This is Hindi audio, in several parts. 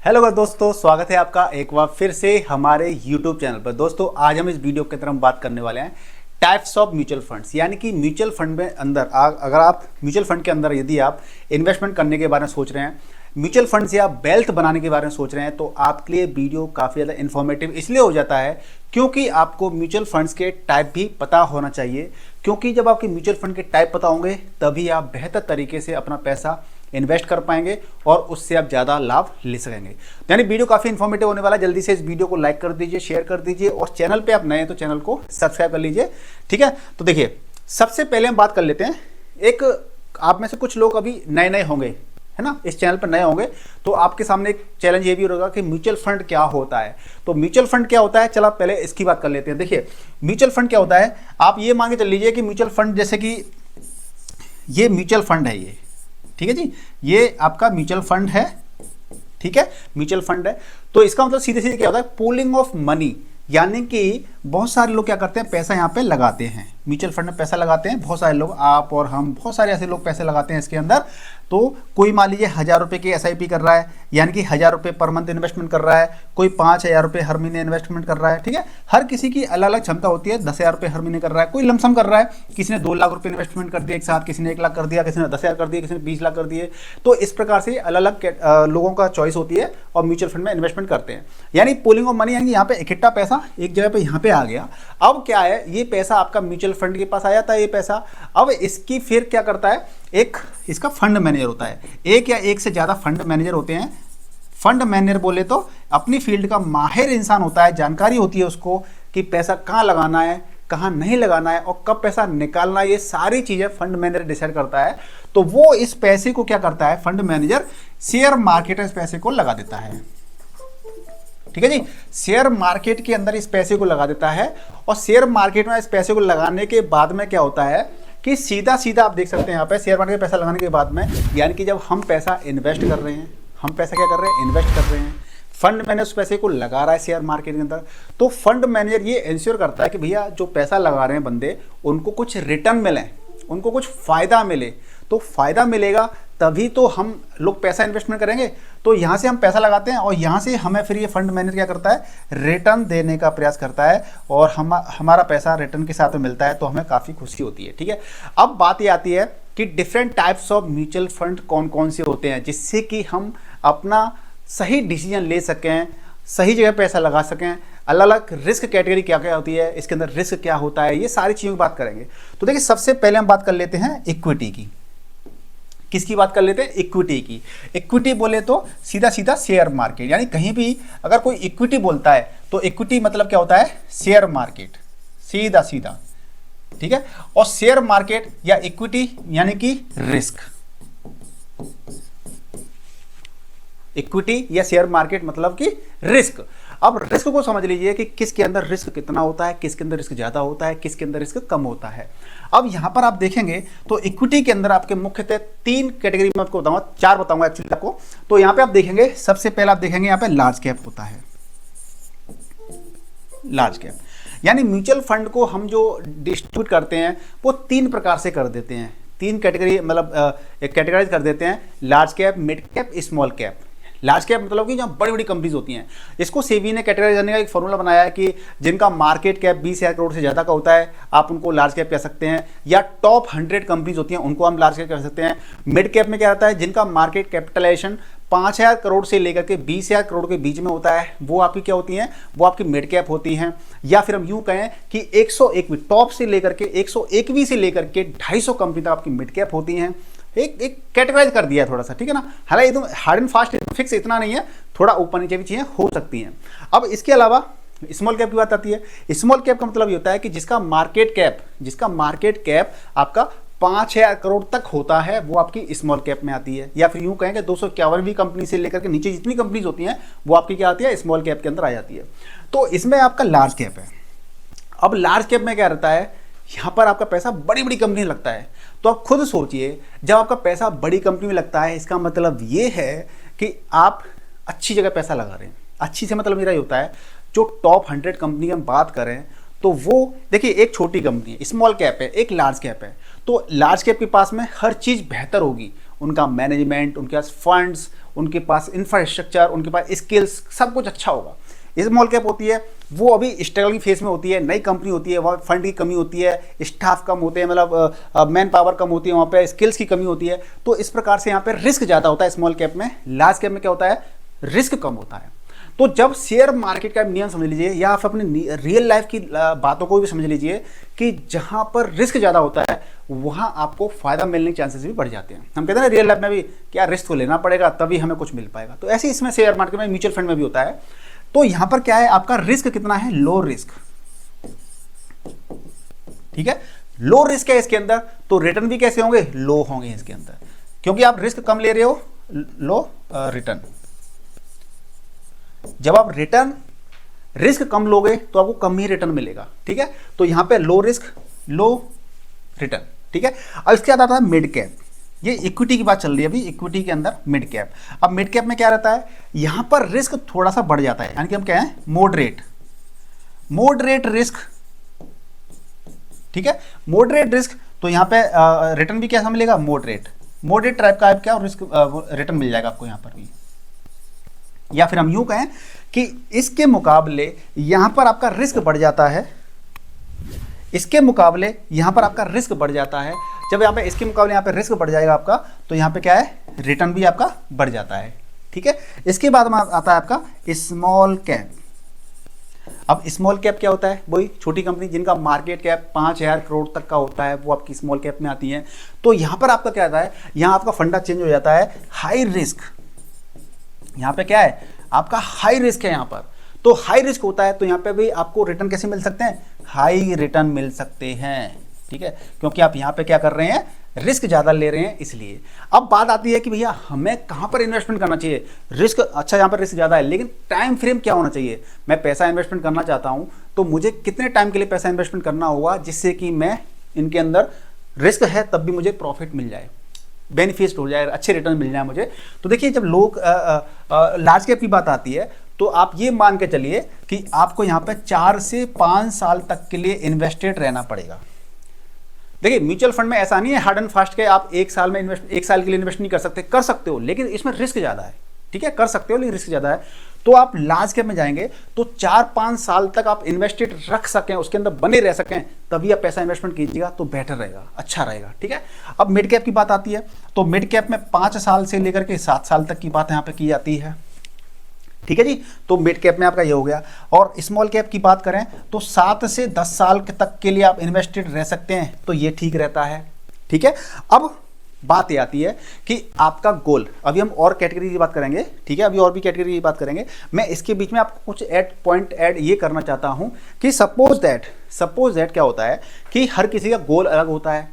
हेलो दोस्तों, स्वागत है आपका एक बार फिर से हमारे YouTube चैनल पर। दोस्तों आज हम इस वीडियो के अंदर हम बात करने वाले हैं टाइप्स ऑफ म्यूचुअल फंड्स, यानी कि म्यूचुअल फंड में अंदर अगर आप म्यूचुअल फंड के अंदर यदि आप इन्वेस्टमेंट करने के बारे में सोच रहे हैं, म्यूचुअल फंड से आप वेल्थ बनाने के बारे में सोच रहे हैं, तो आपके लिए वीडियो काफ़ी ज़्यादा इन्फॉर्मेटिव इसलिए हो जाता है क्योंकि आपको म्यूचुअल फंड्स के टाइप भी पता होना चाहिए। क्योंकि जब आपके म्यूचुअल फंड के टाइप पता होंगे तभी आप बेहतर तरीके से अपना पैसा इन्वेस्ट कर पाएंगे और उससे आप ज़्यादा लाभ ले सकेंगे। यानी वीडियो काफ़ी इन्फॉर्मेटिव होने वाला है। जल्दी से इस वीडियो को लाइक कर दीजिए, शेयर कर दीजिए और चैनल पे आप नए हैं तो चैनल को सब्सक्राइब कर लीजिए। ठीक है, तो देखिए सबसे पहले हम बात कर लेते हैं। एक आप में से कुछ लोग अभी नए नए होंगे, है ना, इस चैनल पर नए होंगे, तो आपके सामने एक चैलेंज ये भी होगा कि म्यूचुअल फंड क्या होता है। तो म्यूचुअल फंड क्या होता है, चलो पहले इसकी बात कर लेते हैं। देखिए म्यूचुअल फंड क्या होता है, आप ये मान के चल लीजिए कि म्यूचुअल फंड जैसे कि ये म्यूचुअल फंड है, ये ठीक है जी, ये आपका म्यूचुअल फंड है। ठीक है, म्यूचुअल फंड है तो इसका मतलब सीधे सीधे क्या होता है, पूलिंग ऑफ मनी, यानी कि बहुत सारे लोग क्या करते हैं, पैसा यहाँ पे लगाते हैं, म्यूचुअल फंड में पैसा लगाते हैं। बहुत सारे लोग, आप और हम, बहुत सारे ऐसे लोग पैसे लगाते हैं इसके अंदर। तो कोई मान लीजिए 1000 रुपये की SIP कर रहा है, यानी कि 1000 रुपये पर मंथ इन्वेस्टमेंट कर रहा है। कोई 5000 रुपये हर महीने इन्वेस्टमेंट कर रहा है। ठीक है, हर किसी की अलग अलग क्षमता होती है। 10,000 रुपये हर महीने कर रहा है, कोई लमसम कर रहा है, किसी ने 2 लाख रुपये इन्वेस्टमेंट कर दिया एक साथ, किसी ने 1 लाख कर दिया, किसी ने 10,000 कर दिया, किसी ने 20 लाख कर दिए। तो इस प्रकार से अलग अलग लोगों का चॉइस होती है और म्यूचुअल फंड में इन्वेस्टमेंट करते हैं। यानी पूलिंग ऑफ मनी, यानी यहाँ पे इकट्ठा पैसा एक जगह पे यहाँ पे आ गया। अब क्या है, ये पैसा आपका म्यूचुअल फंड के पास आया था ये पैसा। अब इसकी फिर क्या करता है, एक इसका फंड मैनेजर होता है। एक या एक से ज़्यादा फंड मैनेजर होते हैं। फंड मैनेजर बोले तो अपनी फील्ड का माहिर इंसान होता है, जानकारी होती है उसको कि पैसा कहाँ लगाना है, कहाँ नहीं लगाना है और कब पैसा निकालना है। ये सारी चीज़ें फंड मैनेजर डिसाइड करता है। तो वो इस पैसे को क्या करता है, फंड मैनेजर शेयर मार्केट में इस पैसे को लगा देता है। ठीक है जी, शेयर मार्केट के अंदर इस पैसे को लगा देता है और शेयर मार्केट में इस पैसे को लगाने के बाद में क्या होता है कि सीधा सीधा आप देख सकते हैं यहाँ पे शेयर मार्केट में पैसा लगाने के बाद में, यानी कि जब हम पैसा इन्वेस्ट कर रहे हैं, हम पैसा क्या कर रहे हैं, इन्वेस्ट कर रहे हैं, फंड मैनेजर उस पैसे को लगा रहा है शेयर मार्केट के अंदर। तो फंड मैनेजर ये इंश्योर करता है कि भैया जो पैसा लगा रहे हैं बंदे, उनको कुछ रिटर्न मिले, उनको कुछ फ़ायदा मिले। तो फ़ायदा मिलेगा तभी तो हम लोग पैसा इन्वेस्टमेंट करेंगे। तो यहाँ से हम पैसा लगाते हैं और यहाँ से हमें फिर ये फंड मैनेजर क्या करता है, रिटर्न देने का प्रयास करता है और हमारा पैसा रिटर्न के साथ में मिलता है, तो हमें काफ़ी खुशी होती है। ठीक है, अब बात ये आती है कि different types of mutual fund कौन कौन से होते हैं, जिससे कि हम अपना सही डिसीजन ले सकें, सही जगह पैसा लगा सकें। अलग अलग रिस्क कैटेगरी क्या क्या होती है, इसके अंदर रिस्क क्या होता है, ये सारी चीज़ों की बात करेंगे। तो देखिए सबसे पहले हम बात कर लेते हैं इक्विटी की। किसकी बात कर लेते हैं, इक्विटी की। इक्विटी बोले तो सीधा सीधा शेयर मार्केट, यानी कहीं भी अगर कोई इक्विटी बोलता है तो इक्विटी मतलब क्या होता है, शेयर मार्केट, सीधा सीधा। ठीक है, और शेयर मार्केट या इक्विटी यानी कि रिस्क। इक्विटी या शेयर मार्केट मतलब कि रिस्क। अब रिस्क को समझ लीजिए कि किसके अंदर रिस्क कितना होता है, किसके अंदर रिस्क ज़्यादा होता है, किसके अंदर रिस्क कम होता है। अब यहाँ पर आप देखेंगे तो इक्विटी के अंदर आपके मुख्यतः 3 कैटेगरी में आपको बताऊंगा, 4 बताऊंगा एक्चुअली आपको। तो यहाँ पे आप देखेंगे, सबसे पहले आप देखेंगे यहाँ पे लार्ज कैप होता है। लार्ज कैप यानी म्यूचुअल फंड को हम जो डिस्ट्रीब्यूट करते हैं वो 3 प्रकार से कर देते हैं। 3 कैटेगरी मतलब कैटेगराइज कर देते हैं, large cap, mid cap, small cap. Large cap मतलब कि जहाँ बड़ी बड़ी कंपनीज होती हैं, इसको सेबी ने कैटेगराइज करने का एक फॉर्मूला बनाया है कि जिनका मार्केट कैप 20,000 करोड़ से ज़्यादा का होता है आप उनको लार्ज कैप कह सकते हैं, या टॉप 100 कंपनीज होती हैं उनको हम लार्ज कैप कह सकते हैं। मिड कैप में क्या आता है, जिनका मार्केट कैपिटलाइजेशन 5,000 करोड़ से लेकर के 20,000 करोड़ के बीच में होता है, वो आपकी क्या होती हैं, वो आपकी मिड कैप होती हैं। या फिर हम यूँ कहें कि 101वीं टॉप से लेकर के 101वीं से लेकर के 250 कंपनी तक आपकी मिड कैप होती हैं। एक कैटेगराइज कर दिया है थोड़ा सा, ठीक है ना। हालांकि एकदम हार्ड एंड फास्ट फिक्स इतना नहीं है, थोड़ा ऊपर नीचे भी चीज़ें हो सकती हैं। अब इसके अलावा स्मॉल कैप की बात आती है। स्मॉल कैप का मतलब ये होता है कि जिसका मार्केट कैप आपका 5,000 करोड़ तक होता है, वो आपकी स्मॉल कैप में आती है। या फिर यूँ कहेंगे 251वीं कंपनी से लेकर के नीचे जितनी कंपनीज होती हैं वो आपकी क्या आती है, स्मॉल कैप के अंदर आ जाती है। तो इसमें आपका लार्ज कैप है। अब लार्ज कैप में क्या रहता है, यहाँ पर आपका पैसा बड़ी बड़ी कंपनी लगता है। तो आप खुद सोचिए, जब आपका पैसा बड़ी कंपनी में लगता है, इसका मतलब ये है कि आप अच्छी जगह पैसा लगा रहे हैं। अच्छी से मतलब मेरा ये होता है, जो टॉप 100 कंपनी की हम बात करें तो वो देखिए, एक छोटी कंपनी है, स्मॉल कैप है, एक लार्ज कैप है। तो लार्ज कैप के पास में हर चीज़ बेहतर होगी उनका मैनेजमेंट, उनके पास फंड्स, उनके पास इंफ्रास्ट्रक्चर, उनके पास स्किल्स, सब कुछ अच्छा होगा। स्मॉल कैप होती है वो अभी स्ट्रगल की फेस में होती है, नई कंपनी होती है, वहाँ फंड की कमी होती है, स्टाफ कम होते हैं, मतलब मैन पावर कम होती है, वहाँ पे स्किल्स की कमी होती है। तो इस प्रकार से यहाँ पे रिस्क ज़्यादा होता है स्मॉल कैप में। लार्ज कैप में क्या होता है, रिस्क कम होता है। तो जब शेयर मार्केट का नियम समझ लीजिए या आप अपनी रियल लाइफ की बातों को भी समझ लीजिए कि जहां पर रिस्क ज़्यादा होता है वहां आपको फायदा मिलने के चांसेस भी बढ़ जाते हैं। हम कहते हैं ना रियल लाइफ में भी क्या रिस्क तो लेना पड़ेगा तभी हमें कुछ मिल पाएगा, तो ऐसे इसमें शेयर मार्केट में, म्यूचुअल फंड में भी होता है। तो यहां पर क्या है, आपका रिस्क कितना है, लो रिस्क। ठीक है, लो रिस्क है इसके अंदर, तो रिटर्न भी कैसे होंगे, लो होंगे इसके अंदर, क्योंकि आप रिस्क कम ले रहे हो, लो रिटर्न। जब आप रिस्क कम लोगे तो आपको कम ही रिटर्न मिलेगा। ठीक है, तो यहां पे लो रिस्क लो रिटर्न। ठीक है, अब इसके बाद आता है मिड कैप। ये इक्विटी की बात चल रही है अभी, इक्विटी के अंदर मिड कैप। अब मिड कैप में क्या रहता है, यहां पर रिस्क थोड़ा सा बढ़ जाता है, यानी कि हम क्या है, मॉडरेट रिस्क। ठीक है, मॉडरेट रिस्क, तो यहां पे रिटर्न भी कैसा मिलेगा, मॉडरेट टाइप का क्या रिस्क रिटर्न मिल जाएगा आपको यहां पर भी। या फिर हम यूं कहें कि इसके मुकाबले यहां पर आपका रिस्क बढ़ जाता है, इसके मुकाबले यहां पर आपका रिस्क बढ़ जाता है। जब यहां पे इसके मुकाबले यहां पे रिस्क बढ़ जाएगा आपका, तो यहां पे क्या है, रिटर्न भी आपका बढ़ जाता है। ठीक है, इसके बाद में आता है आपका स्मॉल कैप। अब स्मॉल कैप क्या होता है, वही छोटी कंपनी जिनका मार्केट कैप 5,000 करोड़ तक का होता है, वो आपकी स्मॉल कैप में आती है। तो यहां पर आपका क्या आता है, यहां आपका फंडा चेंज हो जाता है, हाई रिस्क। यहाँ पे क्या है, आपका हाई रिस्क है यहाँ पर, तो हाई रिस्क होता है, तो यहाँ पे भी आपको रिटर्न कैसे मिल सकते हैं, हाई रिटर्न मिल सकते हैं। ठीक है, क्योंकि आप यहाँ पे क्या कर रहे हैं, रिस्क ज़्यादा ले रहे हैं इसलिए। अब बात आती है कि भैया हमें कहाँ पर इन्वेस्टमेंट करना चाहिए, रिस्क अच्छा, यहाँ पर रिस्क ज़्यादा है, लेकिन टाइम फ्रेम क्या होना चाहिए। मैं पैसा इन्वेस्टमेंट करना चाहता हूँ, तो मुझे कितने टाइम के लिए पैसा इन्वेस्टमेंट करना होगा जिससे कि मैं इनके अंदर रिस्क है तब भी मुझे प्रॉफिट मिल जाए, बेनिफिट हो जाए, अच्छे रिटर्न मिल जाए मुझे। तो देखिए जब लोग लार्ज कैप की बात आती है तो आप ये मान के चलिए कि आपको यहाँ पे 4 से 5 साल तक के लिए इन्वेस्टेड रहना पड़ेगा। देखिए म्यूचुअल फंड में ऐसा नहीं है हार्ड एंड फास्ट के आप एक साल के लिए इन्वेस्ट नहीं कर सकते, कर सकते हो, लेकिन इसमें रिस्क ज़्यादा है। ठीक है, कर सकते हो लेकिन रिस्क ज़्यादा है। तो आप लार्ज कैप में जाएंगे तो 4-5 साल तक आप इन्वेस्टेड रख सकें, उसके अंदर बने रह सकें, तभी आप पैसा इन्वेस्टमेंट कीजिएगा तो बेटर रहेगा, अच्छा रहेगा। ठीक है, अब मिड कैप की बात आती है, तो मिड कैप में 5 साल से लेकर के 7 साल तक की बात यहाँ पे की जाती है। ठीक है जी, तो मिड कैप में आपका ये हो गया। और स्मॉल कैप की बात करें तो 7 से 10 साल तक के लिए आप इन्वेस्टेड रह सकते हैं, तो ये ठीक रहता है। ठीक है, अब बात ये आती है कि आपका गोल, अभी हम और कैटेगरी की बात करेंगे। ठीक है, अभी और भी कैटेगरी की बात करेंगे। मैं इसके बीच में आपको कुछ पॉइंट ऐड ये करना चाहता हूं कि सपोज दैट क्या होता है कि हर किसी का गोल अलग होता है।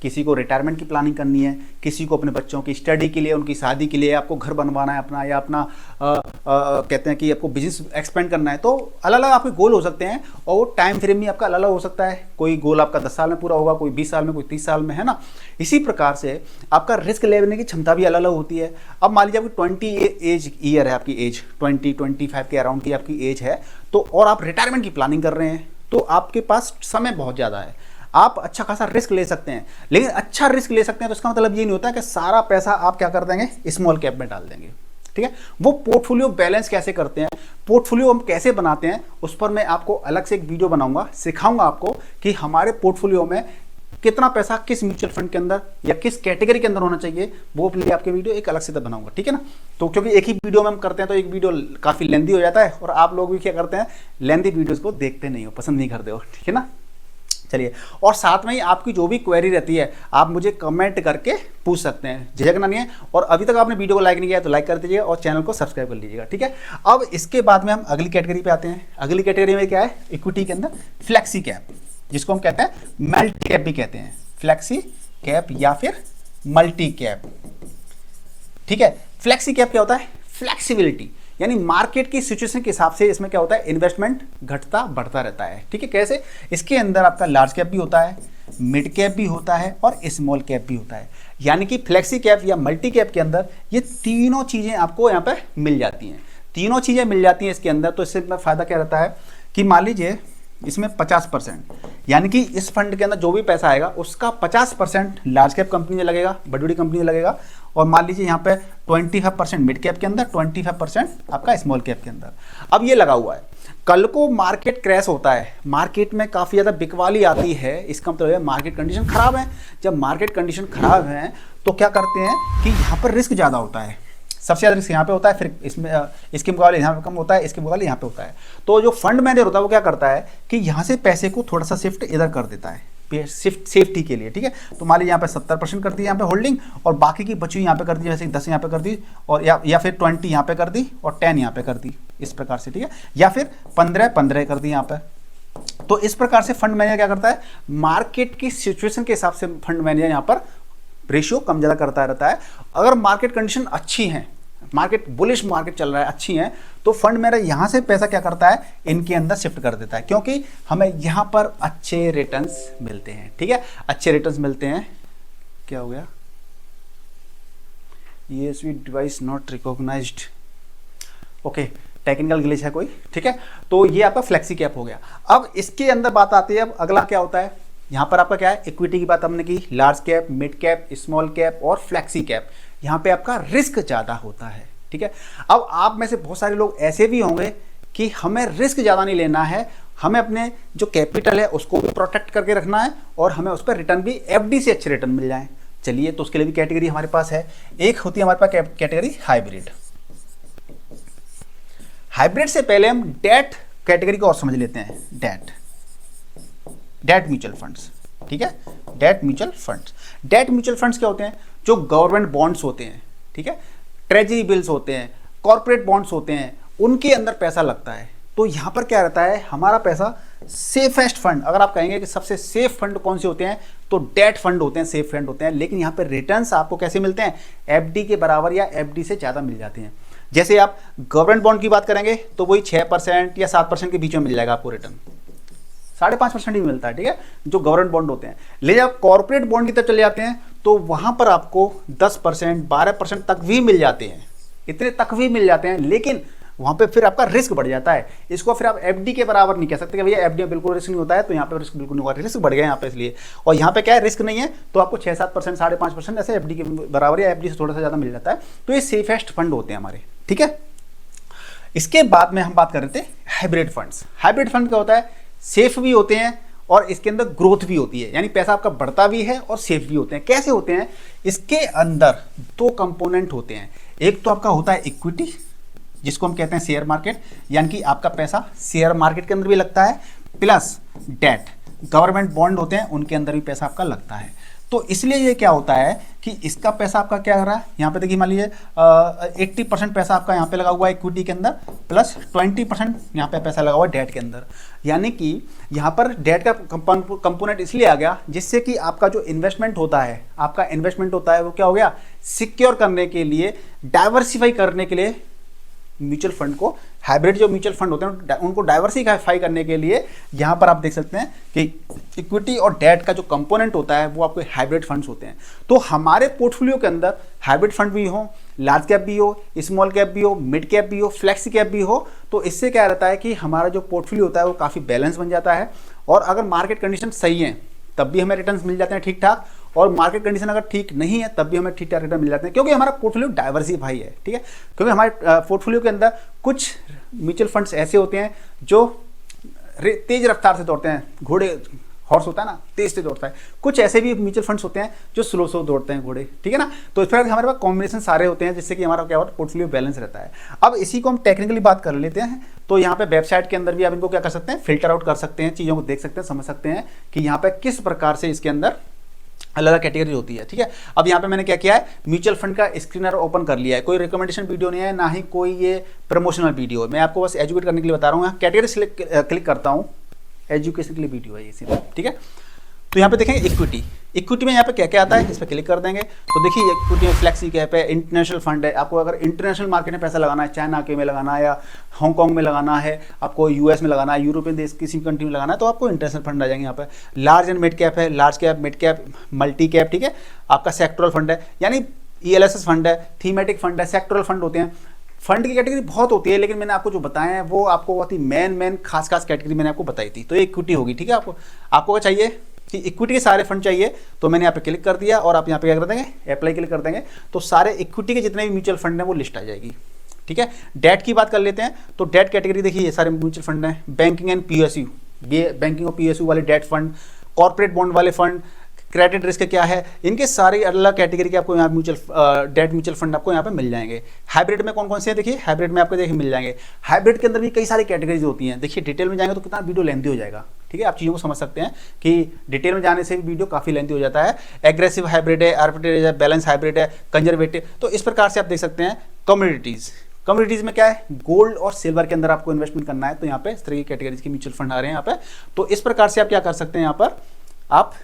किसी को रिटायरमेंट की प्लानिंग करनी है, किसी को अपने बच्चों की स्टडी के लिए, उनकी शादी के लिए, आपको घर बनवाना है अपना, या अपना कहते हैं कि आपको बिजनेस एक्सपेंड करना है। तो अलग अलग आपके गोल हो सकते हैं और वो टाइम फ्रेम भी आपका अलग अलग हो सकता है। कोई गोल आपका 10 साल में पूरा होगा, कोई 20 साल में, कोई 30 साल में, है ना। इसी प्रकार से आपका रिस्क लेने की क्षमता भी अलग अलग होती है। अब मान लीजिए आपकी 20 ईयर है, आपकी एज 20-25 के अराउंड की आपकी एज है, तो और आप रिटायरमेंट की प्लानिंग कर रहे हैं, तो आपके पास समय बहुत ज़्यादा है, आप अच्छा खासा रिस्क ले सकते हैं। लेकिन अच्छा रिस्क ले सकते हैं तो इसका मतलब ये नहीं होता कि सारा पैसा आप क्या कर देंगे, स्मॉल कैप में डाल देंगे। ठीक है, वो पोर्टफोलियो बैलेंस कैसे करते हैं, पोर्टफोलियो हम कैसे बनाते हैं, उस पर मैं आपको अलग से एक वीडियो बनाऊंगा, सिखाऊंगा आपको कि हमारे पोर्टफोलियो में कितना पैसा किस म्यूचुअल फंड के अंदर या किस कैटेगरी के अंदर होना चाहिए, वो लिए आपके वीडियो एक अलग से तब बनाऊंगा। ठीक है ना, तो क्योंकि एक ही वीडियो में हम करते हैं तो एक वीडियो काफ़ी लेंदी हो जाता है, और आप लोग भी क्या करते हैं, लेंदी वीडियोज़ को देखते नहीं हो, पसंद नहीं करते हो। ठीक है ना, चलिए, और साथ में ही आपकी जो भी क्वेरी रहती है आप मुझे कमेंट करके पूछ सकते हैं, झिझकना नहीं है। और अभी तक आपने वीडियो को लाइक नहीं किया तो लाइक कर दीजिएगा और चैनल को सब्सक्राइब कर लीजिएगा। ठीक है, अब इसके बाद में हम अगली कैटेगरी पे आते हैं। अगली कैटेगरी में क्या है, इक्विटी के अंदर फ्लेक्सी कैप, जिसको हम कहते हैं मल्टी कैप भी कहते हैं, फ्लेक्सी कैप या फिर मल्टी कैप। ठीक है, फ्लेक्सी कैप क्या होता है, फ्लेक्सिबिलिटी, यानी मार्केट की सिचुएशन के हिसाब से इसमें क्या होता है, इन्वेस्टमेंट घटता बढ़ता रहता है। ठीक है, कैसे, इसके अंदर आपका लार्ज कैप भी होता है, मिड कैप भी होता है और स्मॉल कैप भी होता है। यानी कि फ्लेक्सी कैप या मल्टी कैप के अंदर ये तीनों चीज़ें आपको यहाँ पे मिल जाती हैं, तीनों चीज़ें मिल जाती हैं इसके अंदर। तो इससे फायदा क्या रहता है कि मान लीजिए इसमें 50%, यानी कि इस फंड के अंदर जो भी पैसा आएगा उसका 50% लार्ज कैप कंपनी में लगेगा, बड़ी बड़ी कंपनी में लगेगा, और मान लीजिए यहाँ पे 25% मिड कैप के अंदर, 25% आपका स्मॉल कैप के अंदर। अब ये लगा हुआ है, कल को मार्केट क्रैश होता है, मार्केट में काफ़ी ज़्यादा बिकवाली आती है, इसका मतलब है मार्केट कंडीशन खराब है। जब मार्केट कंडीशन खराब है तो क्या करते हैं कि यहाँ पर रिस्क ज़्यादा होता है, सबसे ज़्यादा रिस्क यहाँ पे होता है, फिर इसमें इसके मुकाबले यहाँ पे कम होता है, इसके मुकाबले यहाँ पे होता है। तो जो फंड मैनेजर होता है वो क्या करता है कि यहाँ से पैसे को थोड़ा सा शिफ्ट इधर कर देता है, शिफ्ट सेफ्टी के लिए, ठीक है। तो मान लीजिए यहाँ पे 70% कर दी यहाँ पे होल्डिंग, और बाकी की बची यहाँ पे कर दी, जैसे 10 यहाँ पे कर दी, और या फिर 20 यहाँ पे कर दी, और 10 यहाँ पे कर दी, इस प्रकार से, ठीक है। या फिर 15 कर दी यहाँ पे। तो इस प्रकार से फंड मैनेजर क्या करता है, मार्केट की सिचुएशन के हिसाब से फंड मैनेजर यहाँ पर रेशियो कम ज़्यादा करता रहता है। अगर मार्केट कंडीशन अच्छी है, मार्केट बुलिश मार्केट चल रहा है, अच्छी है, तो फंड मेरा यहाँ से पैसा क्या करता है, इनके अंदर शिफ्ट कर देता है, क्योंकि हमें यहाँ पर अच्छे रिटर्न्स मिलते हैं, ठीक है, अच्छे रिटर्न्स मिलते हैं। क्या हो गया, USB device not recognised, okay, technical glitch है कोई, ठीक है। तो ये आपका फ्लेक्सी कैप हो गया। अब इसके अंदर बात आती है, अब अगला क्या होता है, यहाँ पर आपका क्या है, इक्विटी की बात हमने की, large cap, mid cap, small cap और फ्लेक्सी कैप, यहाँ पे आपका रिस्क ज़्यादा होता है, ठीक है। अब आप में से बहुत सारे लोग ऐसे भी होंगे कि हमें रिस्क ज़्यादा नहीं लेना है, हमें अपने जो कैपिटल है उसको भी प्रोटेक्ट करके रखना है, और हमें उस पर रिटर्न भी एफडी से अच्छे रिटर्न मिल जाए। चलिए, तो उसके लिए भी कैटेगरी हमारे पास है। एक होती है हमारे पास कैटेगरी हाइब्रिड। हाइब्रिड से पहले हम डेट कैटेगरी को और समझ लेते हैं। डेट म्यूचुअल फंड्स, ठीक है, debt mutual funds. Debt mutual funds क्या होते हैं, जो गवर्नमेंट बॉन्ड्स होते हैं, ठीक है, ट्रेजरी बिल्स होते हैं, कॉर्पोरेट बॉन्ड्स होते हैं, उनके अंदर पैसा लगता है। तो यहाँ पर क्या रहता है, हमारा पैसा सेफेस्ट फंड, अगर आप कहेंगे कि सबसे सेफ फंड कौन से होते हैं, तो डेट फंड होते हैं, सेफ फंड होते हैं। लेकिन यहाँ पर रिटर्न्स आपको कैसे मिलते हैं, एफडी के बराबर या एफडी से ज़्यादा मिल जाते हैं। जैसे आप गवर्नमेंट बॉन्ड की बात करेंगे तो वही 6% या 7% के बीच में मिल जाएगा आपको रिटर्न, 5.5% ही मिलता है, ठीक है, जो गवर्नमेंट बॉन्ड होते हैं। लेकिन आप कॉर्पोरेट बॉन्ड की तरफ चले जाते हैं तो वहां पर आपको 10%, 12% तक भी मिल जाते हैं, इतने तक भी मिल जाते हैं। लेकिन वहां पे फिर आपका रिस्क बढ़ जाता है। इसको फिर आप एफडी के बराबर नहीं कह सकते कि भैया एफडी में बिल्कुल रिस्क नहीं होता है, तो यहाँ पे रिस्क बिल्कुल नहीं होगा, रिस्क बढ़ गया यहाँ पे इसलिए। और यहाँ पे क्या है, रिस्क नहीं है, तो आपको 6-7%, 5.5% ऐसे एफडी के बराबर या एफडी से थोड़ा सा ज़्यादा मिल जाता है। तो ये सेफेस्ट फंड होते हैं हमारे, ठीक है। इसके बाद में हम बात कर रहे थे हाइब्रिड फंड्स। हाइब्रिड फंड क्या होता है, सेफ भी होते हैं और इसके अंदर ग्रोथ भी होती है, यानी पैसा आपका बढ़ता भी है और सेफ भी होते हैं। कैसे होते हैं, इसके अंदर 2 कंपोनेंट होते हैं। एक तो आपका होता है इक्विटी, जिसको हम कहते हैं शेयर मार्केट, यानी कि आपका पैसा शेयर मार्केट के अंदर भी लगता है, प्लस डेट, गवर्नमेंट बॉन्ड होते हैं, उनके अंदर भी पैसा आपका लगता है। तो इसलिए ये क्या होता है कि इसका पैसा आपका क्या कर रहा है, यहाँ पे देखिए, मान लीजिए 80% पैसा आपका यहाँ पे लगा हुआ है इक्विटी के अंदर, प्लस 20% यहाँ पे पैसा लगा हुआ है डेट के अंदर। यानी कि यहाँ पर डेट का कंपोनेंट इसलिए आ गया जिससे कि आपका जो इन्वेस्टमेंट होता है, आपका इन्वेस्टमेंट होता है वो क्या हो गया, सिक्योर करने के लिए, डाइवर्सिफाई करने के लिए म्यूचुअल फंड को, हाइब्रिड जो म्यूचुअल फंड होते हैं उनको डाइवर्सिफाई करने के लिए यहाँ पर आप देख सकते हैं कि इक्विटी और डेट का जो कंपोनेंट होता है वो आपके हाइब्रिड फंड्स होते हैं। तो हमारे पोर्टफोलियो के अंदर हाइब्रिड फंड भी हो, लार्ज कैप भी हो, स्मॉल कैप भी हो, मिड कैप भी हो, फ्लेक्सी कैप भी हो, तो इससे क्या रहता है कि हमारा जो पोर्टफोलियो होता है वो काफ़ी बैलेंस बन जाता है। और अगर मार्केट कंडीशन सही है तब भी हमें रिटर्न्स मिल जाते हैं ठीक ठाक, और मार्केट कंडीशन अगर ठीक नहीं है तब भी हमें ठीक ठाक रिटर्न मिल जाते हैं, क्योंकि हमारा पोर्टफोलियो डाइवर्सिफाई है, ठीक है। क्योंकि हमारे पोर्टफोलियो के अंदर कुछ म्यूचुअल फंड्स ऐसे होते हैं जो तेज रफ्तार से दौड़ते हैं, घोड़े, हॉर्स होता है ना, तेज से दौड़ता है। कुछ ऐसे भी म्यूचुअल फंड्स होते हैं जो स्लो दौड़ते हैं, घोड़े, ठीक है ना। तो इस प्रकार हमारे पास कॉम्बिनेशन सारे होते हैं जिससे कि हमारा क्या होता है, पोर्टफोलियो बैलेंस रहता है। अब इसी को हम टेक्निकली बात कर लेते हैं। तो यहाँ पे वेबसाइट के अंदर भी आप इनको क्या कर सकते हैं, फिल्टर आउट कर सकते हैं, चीज़ों को देख सकते हैं, समझ सकते हैं कि यहाँ पे किस प्रकार से इसके अंदर अलग अलग कैटेगरी होती है, ठीक है। अब यहाँ पे मैंने क्या किया है, म्यूचुअल फंड का स्क्रीनर ओपन कर लिया है। कोई रिकमेंडेशन वीडियो नहीं है, ना ही कोई ये प्रमोशनल वीडियो है, मैं आपको बस एजुकेट करने के लिए बता रहा हूँ। कैटेगरी क्लिक करता हूँ, एजुकेशन के लिए वीडियो है ये सीधा, ठीक है। तो यहाँ पे देखेंगे इक्विटी में यहाँ पे क्या क्या आता है, इस पर क्लिक कर देंगे तो देखिए इक्विटी में फ्लेक्सी कैप है, इंटरनेशनल फंड है। आपको अगर इंटरनेशनल मार्केट में पैसा लगाना है, चाइना के में लगाना है, या हांगकांग में लगाना है, आपको यूएस में लगाना है, यूरोपियन देश किसी भी कंट्री में लगाना है, तो आपको इंटरनेशनल फंड आ जाएंगे। यहाँ पे लार्ज एंड मिड कैप है, large cap, mid cap, multi cap, ठीक है। आपका सेक्टोरल फंड है, यानी ELSS फंड है, थीमेटिक फंड है, सेक्टोरल फंड होते हैं। फंड की कैटेगरी बहुत होती है, लेकिन मैंने आपको जो बताया है वो आपको बहुत ही मेन खास कैटेगरी मैंने आपको बताई थी। तो ये इक्विटी होगी, ठीक है। आपको क्या चाहिए कि इक्विटी के सारे फंड चाहिए, तो मैंने यहाँ पे क्लिक कर दिया और आप यहाँ पे क्या कर देंगे, अप्लाई क्लिक कर देंगे, तो सारे इक्विटी के जितने भी म्यूचुअल फंड हैं वो लिस्ट आ जाएगी, ठीक है। डेट की बात कर लेते हैं, तो डेट कैटेगरी देखिए ये सारे म्यूचुअल फंड हैं, बैंकिंग एंड पीएसयू, बैंकिंग और पीएसयू वाले डेट फंड, कॉर्पोरेट बॉन्ड वाले फंड, क्रेडिट रिस्क क्या है, इनके सारे अलग कैटेगरी के आपको यहाँ डेट म्यूचुअल फंड आपको यहाँ पे मिल जाएंगे। हाइब्रिड में कौन कौन से हैं, देखिए हाइब्रिड में आपको देखिए मिल जाएंगे। हाइब्रिड के अंदर भी कई सारी कैटेगरीज होती हैं, देखिए डिटेल में जाएंगे तो कितना वीडियो लेंथी हो जाएगा, ठीक है। आप चीज़ों को समझ सकते हैं कि डिटेल में जाने से भी वीडियो काफ़ी लेंथी हो जाता है। एग्रेसिव हाइब्रिड है, आर्बिट्रेज है, बैलेंस हाइब्रिड है, कंजर्वेटिव, तो इस प्रकार से आप देख सकते हैं। कम्युनिटीज़ में क्या है, गोल्ड और सिल्वर के अंदर आपको इन्वेस्टमेंट करना है, तो यहाँ पे इस तरह की कैटेगरीज के म्यूचुअल फंड आ रहे हैं यहाँ पे। तो इस प्रकार से आप क्या कर सकते हैं, यहाँ पर आप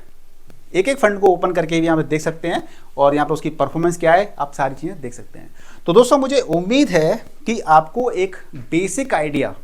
एक एक फंड को ओपन करके भी यहाँ पे देख सकते हैं और यहाँ पे उसकी परफॉर्मेंस क्या है, आप सारी चीज़ें देख सकते हैं। तो दोस्तों मुझे उम्मीद है कि आपको एक बेसिक आइडिया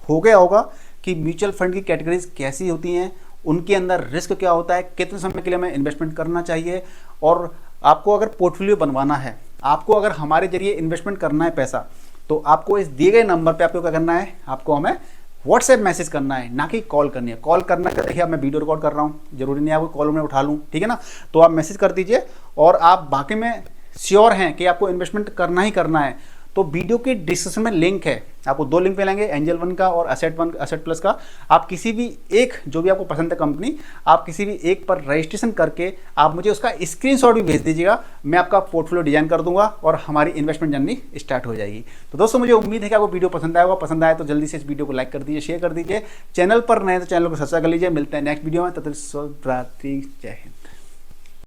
हो गया होगा कि म्यूचुअल फंड की कैटेगरीज कैसी होती हैं, उनके अंदर रिस्क क्या होता है, कितने समय के लिए हमें इन्वेस्टमेंट करना चाहिए, और आपको अगर पोर्टफोलियो बनवाना है, आपको अगर हमारे जरिए इन्वेस्टमेंट करना है पैसा, तो आपको इस दिए गए नंबर पे आपको क्या करना है, आपको हमें व्हाट्सएप मैसेज करना है, ना कि कॉल करनी है। कॉल करना का देखिए, अब मैं वीडियो रिकॉर्ड कर रहा हूँ, जरूरी नहीं है आपको कॉल में उठा लूँ, ठीक है ना। तो आप मैसेज कर दीजिए और आप बाकी में श्योर हैं कि आपको इन्वेस्टमेंट करना ही करना है, तो वीडियो के डिस्क्रिप्शन में लिंक है, आपको 2 लिंक मिलेंगे, एंजल वन का और एसेट प्लस का। आप किसी भी एक, जो भी आपको पसंद है कंपनी, आप किसी भी एक पर रजिस्ट्रेशन करके आप मुझे उसका स्क्रीनशॉट भी भेज दीजिएगा, मैं आपका पोर्टफोलियो डिजाइन कर दूंगा और हमारी इन्वेस्टमेंट जर्नी स्टार्ट हो जाएगी। तो दोस्तों मुझे उम्मीद है कि आपको वीडियो पसंद आएगा, पसंद आए तो जल्दी से इस वीडियो को लाइक कर दीजिए, शेयर कर दीजिए, चैनल पर नए तो चैनल को सब्सक्राइब कर लीजिए। मिलते हैं नेक्स्ट वीडियो में, तब तक शुभ रात्रि, जय हिंद।